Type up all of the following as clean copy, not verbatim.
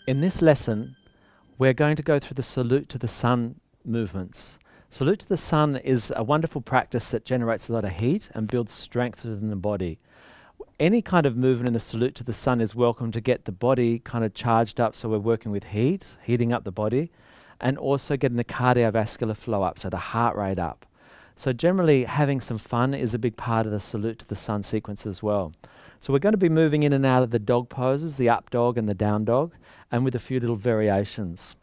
In this lesson, we're going to go through the salute to the sun movements. Salute to the sun is a wonderful practice that generates a lot of heat and builds strength within the body. Any kind of movement in the salute to the sun is welcome to get the body kind of charged up, so we're working with heat, heating up the body, and also getting the cardiovascular flow up, so the heart rate up. So generally having some fun is a big part of the salute to the sun sequence as well. So we're going to be moving in and out of the dog poses, the up dog and the down dog, and with a few little variations.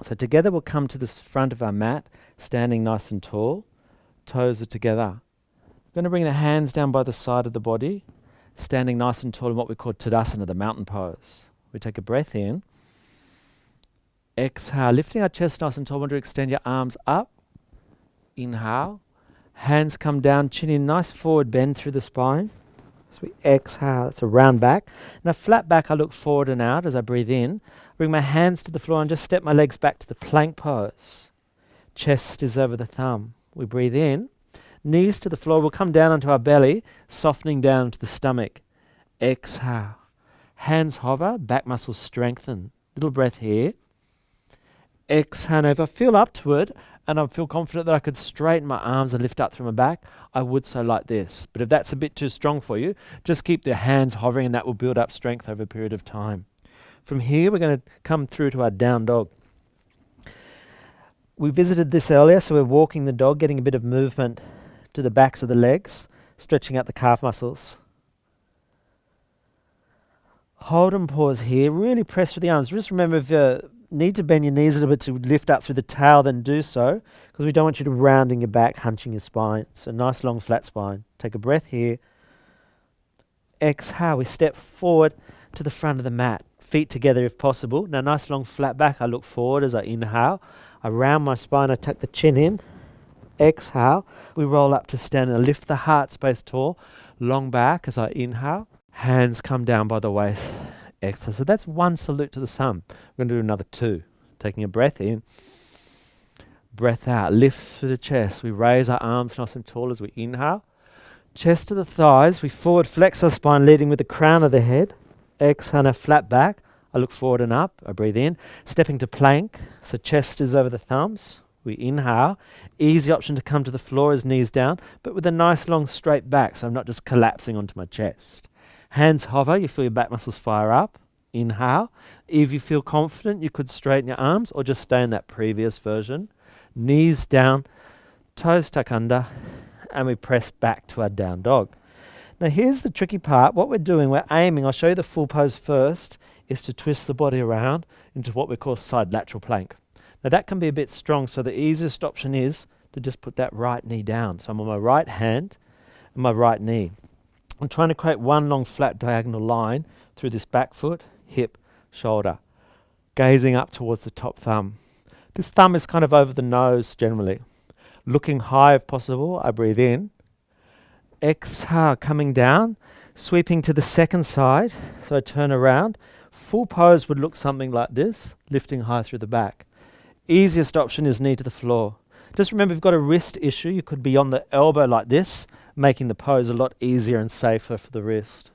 So together we'll come to the front of our mat, standing nice and tall, toes are together. We're going to bring the hands down by the side of the body, standing nice and tall in what we call Tadasana, the mountain pose. We take a breath in, exhale, lifting our chest nice and tall. Want to extend your arms up, inhale, hands come down, chin in, nice forward bend through the spine. As we exhale, it's a round back. Now flat back, I look forward and out as I breathe in. Bring my hands to the floor and just step my legs back to the plank pose. Chest is over the thumb. We breathe in. Knees to the floor. We'll come down onto our belly, softening down to the stomach. Exhale. Hands hover, back muscles strengthen. Little breath here. Exhale. Now if I feel up to it and I feel confident that I could straighten my arms and lift up through my back, I would so like this. But if that's a bit too strong for you, just keep the hands hovering and that will build up strength over a period of time. From here, we're going to come through to our down dog. We visited this earlier, so we're walking the dog, getting a bit of movement to the backs of the legs, stretching out the calf muscles. Hold and pause here, really press through the arms. Just remember, if you need to bend your knees a little bit to lift up through the tail, then do so, because we don't want you to rounding your back, hunching your spine. So nice long flat spine. Take a breath here. Exhale, we step forward to the front of the mat. Feet together if possible. Now nice long flat back. I look forward as I inhale. I round my spine. I tuck the chin in. Exhale. We roll up to stand and lift the heart space tall. Long back as I inhale. Hands come down by the waist. Exhale. So that's one salute to the sun. We're going to do another two. Taking a breath in. Breath out. Lift through the chest. We raise our arms nice and tall as we inhale. Chest to the thighs. We forward flex our spine, leading with the crown of the head. Exhale, a flat back. I look forward and up. I breathe in. Stepping to plank. So chest is over the thumbs. We inhale. Easy option to come to the floor as knees down, but with a nice long straight back, so I'm not just collapsing onto my chest. Hands hover. You feel your back muscles fire up. Inhale. If you feel confident, you could straighten your arms or just stay in that previous version. Knees down. Toes tuck under. And we press back to our down dog. Now here's the tricky part. What we're doing, we're aiming, I'll show you the full pose first, is to twist the body around into what we call side lateral plank. Now that can be a bit strong, so the easiest option is to just put that right knee down. So I'm on my right hand and my right knee. I'm trying to create one long flat diagonal line through this back foot, hip, shoulder, gazing up towards the top thumb. This thumb is kind of over the nose generally. Looking high if possible, I breathe in. Exhale, coming down, sweeping to the second side. So I turn around. Full pose would look something like this, lifting high through the back. Easiest option is knee to the floor. Just remember, if you've got a wrist issue, you could be on the elbow like this, making the pose a lot easier and safer for the wrist.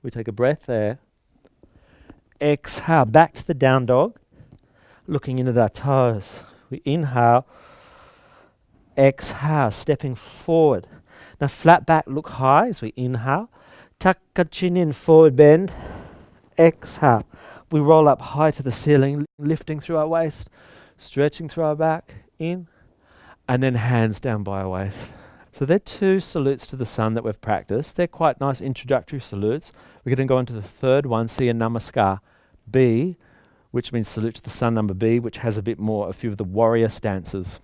We take a breath there. Exhale, back to the down dog, looking into our toes. We inhale. Exhale, stepping forward. Now flat back, look high as we inhale. Tuck our chin in, forward bend. Exhale. We roll up high to the ceiling, lifting through our waist, stretching through our back, in, and then hands down by our waist. So they're two salutes to the sun that we've practiced. They're quite nice introductory salutes. We're going to go into the third one, see a namaskar B, which means salute to the sun number B, which has a bit more, a few of the warrior stances.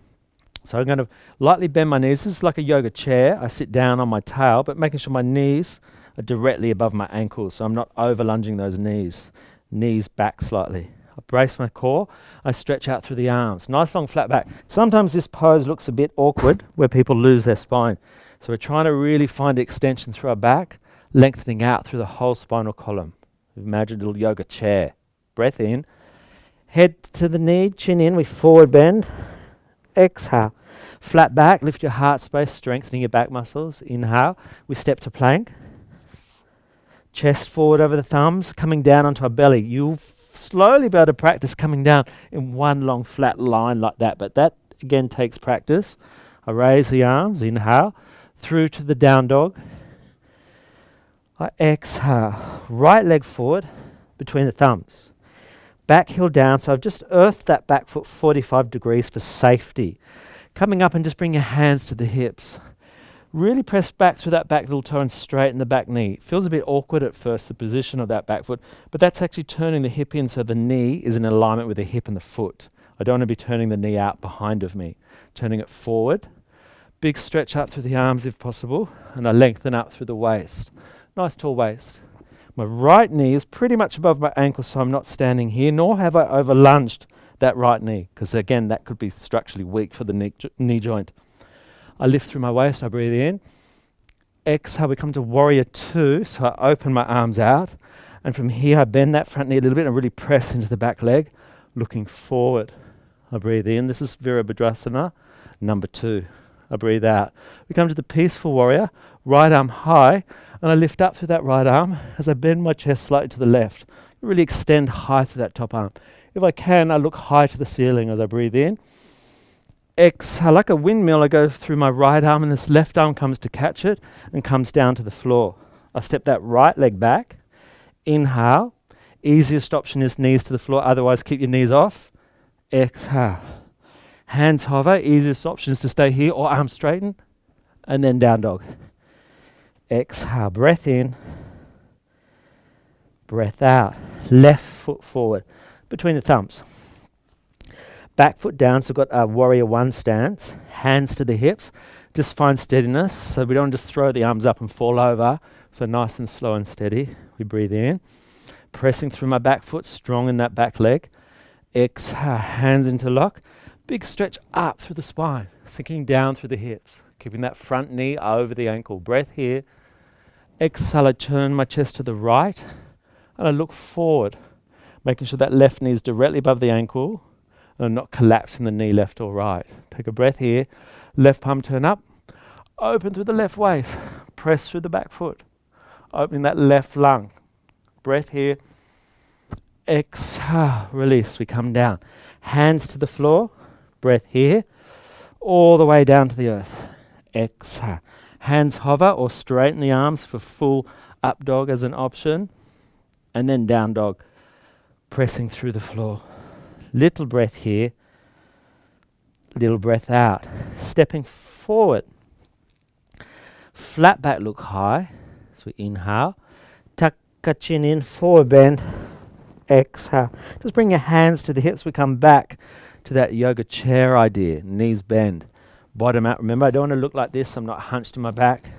So I'm going to lightly bend my knees. This is like a yoga chair. I sit down on my tail, but making sure my knees are directly above my ankles, so I'm not over lunging those knees. Knees back slightly. I brace my core. I stretch out through the arms. Nice long flat back. Sometimes this pose looks a bit awkward where people lose their spine. So we're trying to really find extension through our back, lengthening out through the whole spinal column. Imagine a little yoga chair. Breath in. Head to the knee, chin in. We forward bend. Exhale. Flat back, lift your heart space, strengthening your back muscles. Inhale. We step to plank. Chest forward over the thumbs, coming down onto our belly. You'll slowly be able to practice coming down in one long flat line like that, but that again takes practice. I raise the arms, inhale, through to the down dog. I exhale, right leg forward between the thumbs. Back heel down, so I've just earthed that back foot 45 degrees for safety. Coming up and just bring your hands to the hips. Really press back through that back little toe and straighten the back knee. It feels a bit awkward at first, the position of that back foot, but that's actually turning the hip in so the knee is in alignment with the hip and the foot. I don't want to be turning the knee out behind of me. Turning it forward. Big stretch up through the arms if possible, and I lengthen up through the waist. Nice tall waist. My right knee is pretty much above my ankle, so I'm not standing here, nor have I over lunged that right knee, because again, that could be structurally weak for the knee joint. I lift through my waist, I breathe in. Exhale, we come to warrior two, so I open my arms out, and from here I bend that front knee a little bit and really press into the back leg, looking forward. I breathe in. This is Virabhadrasana, number 2. I breathe out. We come to the peaceful warrior, right arm high, and I lift up through that right arm as I bend my chest slightly to the left. Really extend high through that top arm. If I can, I look high to the ceiling as I breathe in. Exhale, like a windmill, I go through my right arm and this left arm comes to catch it and comes down to the floor. I step that right leg back. Inhale. Easiest option is knees to the floor, otherwise keep your knees off. Exhale. Hands hover, easiest option is to stay here or arms straighten, and then down dog. Exhale, breath in, breath out. Left foot forward, between the thumbs. Back foot down, so we've got a warrior 1 stance, hands to the hips. Just find steadiness, so we don't just throw the arms up and fall over. So nice and slow and steady. We breathe in, pressing through my back foot, strong in that back leg. Exhale, hands into lock. Big stretch up through the spine, sinking down through the hips, keeping that front knee over the ankle. Breath here. Exhale, I turn my chest to the right, and I look forward, making sure that left knee is directly above the ankle, and I'm not collapsing the knee left or right. Take a breath here. Left palm turn up. Open through the left waist. Press through the back foot. Opening that left lung. Breath here. Exhale. Release. We come down. Hands to the floor. Breath here. All the way down to the earth. Exhale. Hands hover or straighten the arms for full up dog as an option. And then down dog. Pressing through the floor. Little breath here, little breath out. Stepping forward. Flat back, look high. So we inhale. Tuck a chin in, forward bend. Exhale. Just bring your hands to the hips. We come back to that yoga chair idea. Knees bend. Bottom out. Remember, I don't want to look like this. I'm not hunched in my back.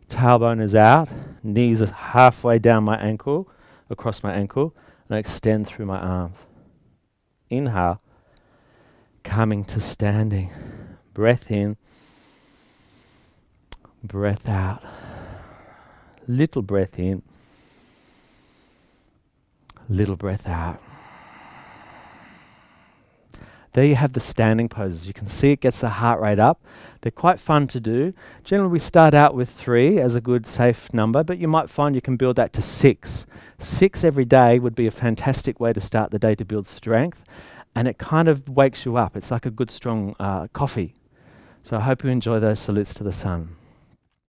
Tailbone is out. Knees are halfway down my ankle, across my ankle. And I extend through my arms. Inhale, coming to standing. Breath in, breath out. Little breath in, little breath out. There you have the standing poses. You can see it gets the heart rate up. They're quite fun to do. Generally, we start out with 3 as a good safe number, but you might find you can build that to 6. 6 every day would be a fantastic way to start the day to build strength, and it kind of wakes you up. It's like a good strong coffee. So I hope you enjoy those salutes to the sun.